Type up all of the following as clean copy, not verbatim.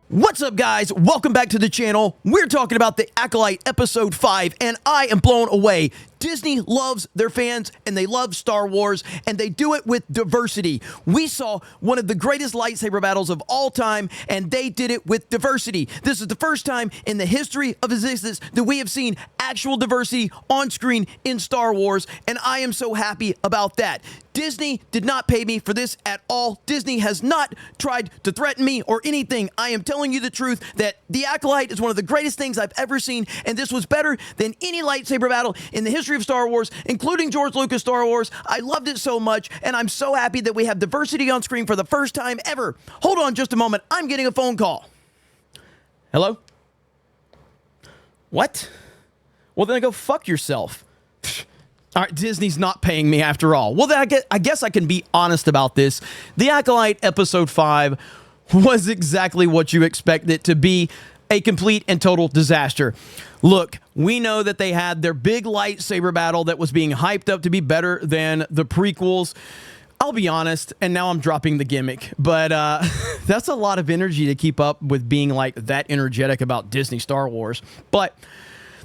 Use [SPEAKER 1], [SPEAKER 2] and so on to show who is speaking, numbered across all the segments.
[SPEAKER 1] What's up, guys? Welcome back to the channel. We're talking about the Acolyte Episode 5, and I am blown away. Disney loves their fans, and they love Star Wars, and they do it with diversity. We saw one of the greatest lightsaber battles of all time, and they did it with diversity. This is the first time in the history of existence that we have seen actual diversity on screen in Star Wars, and I am so happy about that. Disney did not pay me for this at all. Disney has not tried to threaten me or anything. I am telling you the truth that the Acolyte is one of the greatest things I've ever seen, and this was better than any lightsaber battle in the history of Star Wars, including George Lucas' Star Wars. I loved it so much, and I'm so happy that we have diversity on screen for the first time ever. Hold on just a moment. I'm getting a phone call. Hello? What? Well, then go fuck yourself. All right, Disney's not paying me after all. Well, then I guess I can be honest about this. The Acolyte Episode 5 was exactly what you expect it to be, a complete and total disaster. Look, we know that they had their big lightsaber battle that was being hyped up to be better than the prequels. I'll be honest, and now I'm dropping the gimmick, but that's a lot of energy to keep up with being like that energetic about Disney Star Wars. But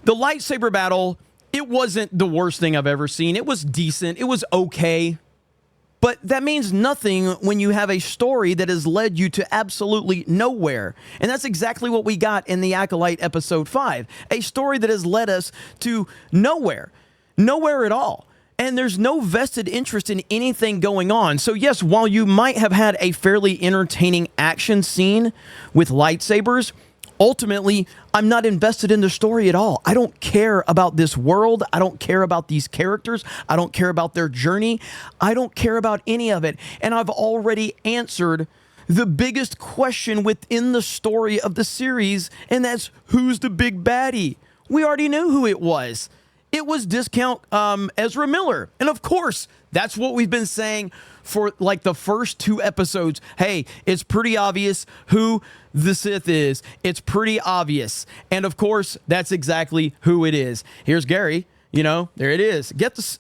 [SPEAKER 1] the lightsaber battle, it wasn't the worst thing I've ever seen. It was decent. It was okay. But that means nothing when you have a story that has led you to absolutely nowhere. And that's exactly what we got in the Acolyte Episode 5. A story that has led us to nowhere. Nowhere at all. And there's no vested interest in anything going on. So yes, while you might have had a fairly entertaining action scene with lightsabers, ultimately, I'm not invested in the story at all. I don't care about this world. I don't care about these characters. I don't care about their journey. I don't care about any of it. And I've already answered the biggest question within the story of the series, and that's who's the big baddie? We already knew who it was. It was Discount Ezra Miller. And of course, that's what we've been saying for like the first 2 episodes. Hey, it's pretty obvious who the Sith is. It's pretty obvious. And of course, that's exactly who it is. Here's Gary. You know, there it is.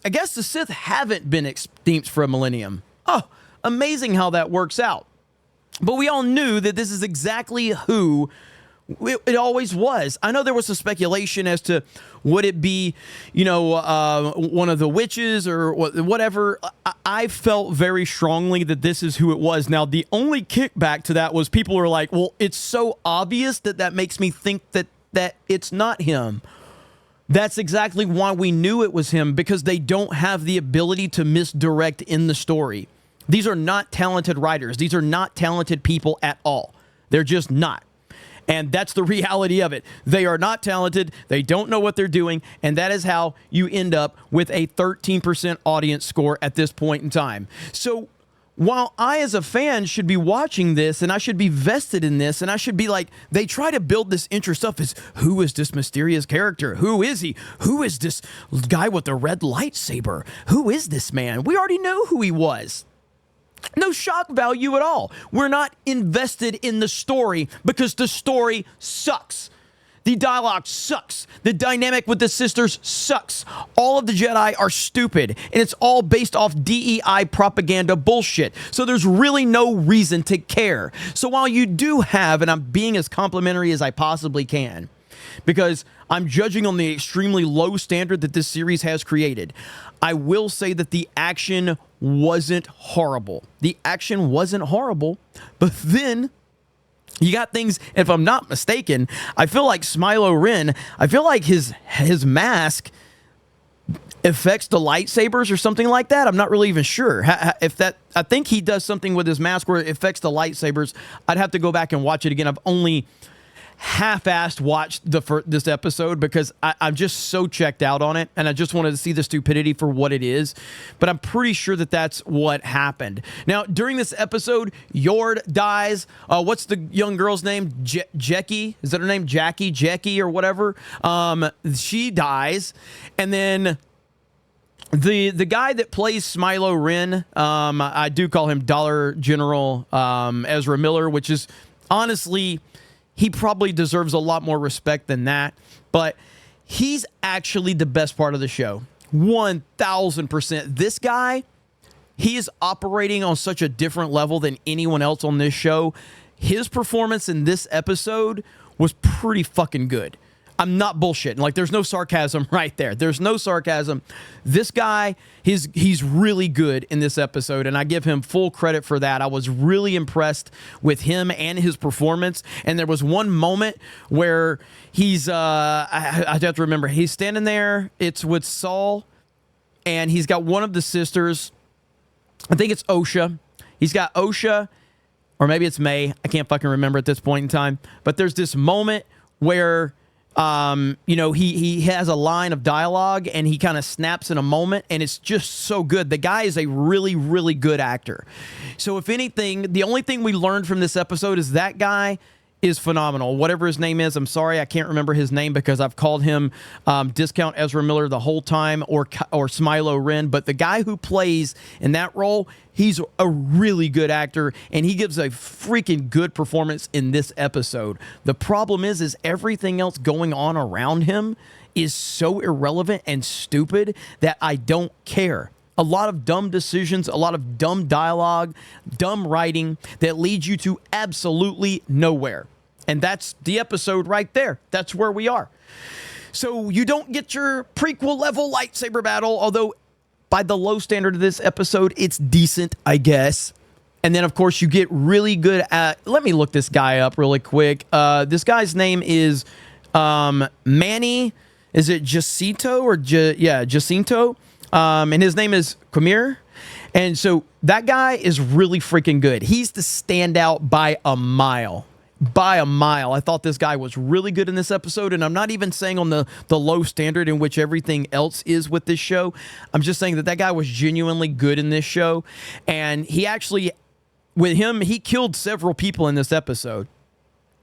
[SPEAKER 1] I guess the Sith haven't been extinct for a millennium. Oh, amazing how that works out. But we all knew that this is exactly who it always was. I know there was some speculation as to would it be, you know, one of the witches or whatever. I felt very strongly that this is who it was. Now, the only kickback to that was people were like, well, it's so obvious that makes me think that it's not him. That's exactly why we knew it was him, because they don't have the ability to misdirect in the story. These are not talented writers. These are not talented people at all. They're just not. And that's the reality of it. They are not talented. They don't know what they're doing. And that is how you end up with a 13% audience score at this point in time. So while I, as a fan, should be watching this and I should be vested in this and I should be like, they try to build this interest up as who is this mysterious character? Who is he? Who is this guy with the red lightsaber? Who is this man? We already know who he was. No shock value at all. We're not invested in the story because the story sucks. The dialogue sucks. The dynamic with the sisters sucks. All of the Jedi are stupid, and it's all based off DEI propaganda bullshit. So there's really no reason to care. So while you do have, and I'm being as complimentary as I possibly can, because I'm judging on the extremely low standard that this series has created, I will say that the action wasn't horrible. The action wasn't horrible, but then you got things, if I'm not mistaken, I feel like Smilo Ren, I feel like his mask affects the lightsabers or something like that. I'm not really even sure if that, I think he does something with his mask where it affects the lightsabers. I'd have to go back and watch it again. I've only half-assed watched this episode because I'm just so checked out on it, and I just wanted to see the stupidity for what it is. But I'm pretty sure that that's what happened. Now, during this episode, Yord dies. What's the young girl's name? Jackie? Is that her name? Jackie or whatever? She dies, and then the guy that plays Smilo Ren, I do call him Dollar General Ezra Miller, which is honestly, he probably deserves a lot more respect than that, but he's actually the best part of the show. 1,000%. This guy, he is operating on such a different level than anyone else on this show. his performance in this episode was pretty fucking good. I'm not bullshitting. Like, there's no sarcasm right there. There's no sarcasm. This guy, he's really good in this episode, and I give him full credit for that. I was really impressed with him and his performance. And there was one moment where he's, I have to remember, he's standing there. It's with Saul, and he's got one of the sisters. I think it's Osha. He's got Osha, or maybe it's May. I can't fucking remember at this point in time. But there's this moment where he has a line of dialogue and he kind of snaps in a moment, and it's just so good. The guy is a really, really good actor. So if anything, the only thing we learned from this episode is that guy is phenomenal. Whatever his name is, I'm sorry, I can't remember his name because I've called him Discount Ezra Miller the whole time, or Smilo Ren. But the guy who plays in that role, he's a really good actor, and he gives a freaking good performance in this episode. The problem is everything else going on around him is so irrelevant and stupid that I don't care. A lot of dumb decisions, a lot of dumb dialogue, dumb writing that leads you to absolutely nowhere. And that's the episode right there. That's where we are. So you don't get your prequel level lightsaber battle, although by the low standard of this episode, it's decent, I guess. And then, of course, you get really good at... Let me look this guy up really quick. This guy's name is Manny. Is it Jacinto or... Jacinto. And his name is Quamir. And so that guy is really freaking good. He's the standout by a mile. By a mile. I thought this guy was really good in this episode, and I'm not even saying on the low standard in which everything else is with this show. I'm just saying that guy was genuinely good in this show, and he actually, with him, he killed several people in this episode,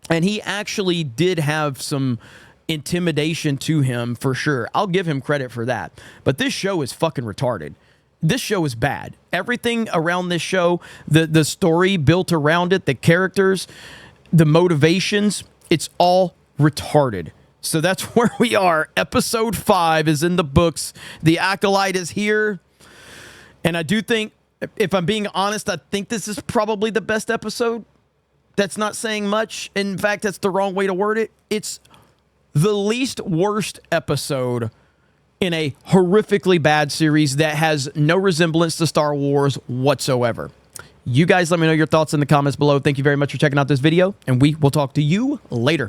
[SPEAKER 1] and he actually did have some intimidation to him for sure. I'll give him credit for that, but this show is fucking retarded. This show is bad. Everything around this show, the story built around it, the characters, the motivations, it's all retarded. So that's where we are. Episode 5 is in the books. The Acolyte is here. And I do think, if I'm being honest, I think this is probably the best episode. That's not saying much. In fact, that's the wrong way to word it. It's the least worst episode in a horrifically bad series that has no resemblance to Star Wars whatsoever. You guys let me know your thoughts in the comments below. Thank you very much for checking out this video, and we will talk to you later.